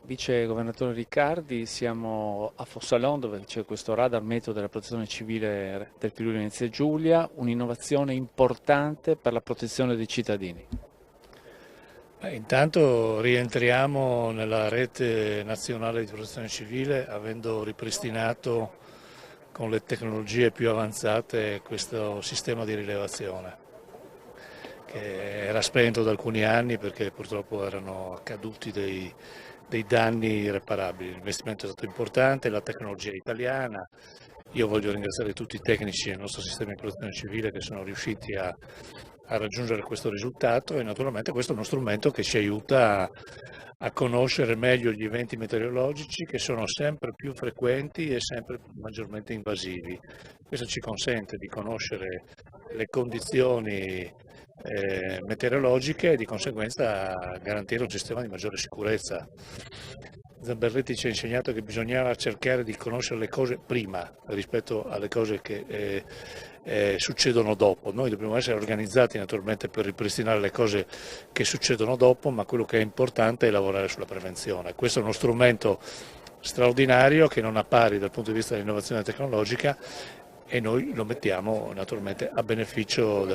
Vice Governatore Riccardi, siamo a Fossalon dove c'è questo radar meteo della protezione civile del Friuli Venezia Giulia, un'innovazione importante per la protezione dei cittadini. Intanto rientriamo nella rete nazionale di protezione civile avendo ripristinato con le tecnologie più avanzate questo sistema di rilevazione che era spento da alcuni anni perché purtroppo erano accaduti dei danni irreparabili. L'investimento è stato importante, la tecnologia è italiana. Io voglio ringraziare tutti i tecnici del nostro sistema di protezione civile che sono riusciti a raggiungere questo risultato e naturalmente questo è uno strumento che ci aiuta a conoscere meglio gli eventi meteorologici che sono sempre più frequenti e sempre maggiormente invasivi. Questo ci consente di conoscere le condizioni meteorologiche e di conseguenza garantire un sistema di maggiore sicurezza. Zamberletti ci ha insegnato che bisognava cercare di conoscere le cose prima rispetto alle cose che succedono dopo. Noi dobbiamo essere organizzati naturalmente per ripristinare le cose che succedono dopo, ma quello che è importante è lavorare sulla prevenzione. Questo è uno strumento straordinario che non ha pari dal punto di vista dell'innovazione tecnologica e noi lo mettiamo naturalmente a beneficio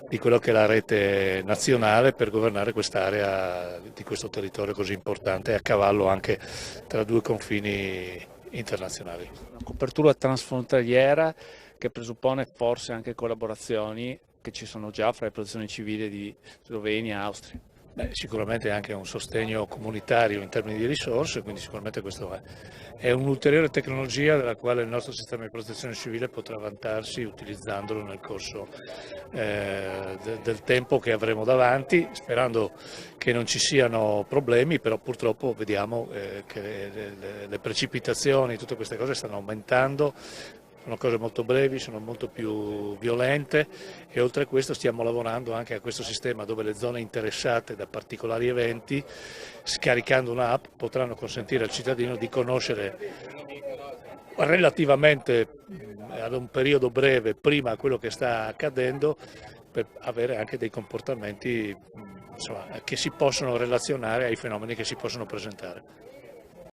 di quello che è la rete nazionale per governare quest'area di questo territorio così importante a cavallo anche tra due confini internazionali. Una copertura transfrontaliera che presuppone forse anche collaborazioni che ci sono già fra le protezioni civili di Slovenia e Austria. Sicuramente anche un sostegno comunitario in termini di risorse, quindi sicuramente questo è un'ulteriore tecnologia della quale il nostro sistema di protezione civile potrà vantarsi utilizzandolo nel corso del tempo che avremo davanti, sperando che non ci siano problemi, però purtroppo vediamo che le precipitazioni, tutte queste cose stanno aumentando. Sono cose molto brevi, sono molto più violente e oltre a questo stiamo lavorando anche a questo sistema dove le zone interessate da particolari eventi, scaricando un'app, potranno consentire al cittadino di conoscere relativamente ad un periodo breve prima a quello che sta accadendo per avere anche dei comportamenti insomma, che si possono relazionare ai fenomeni che si possono presentare.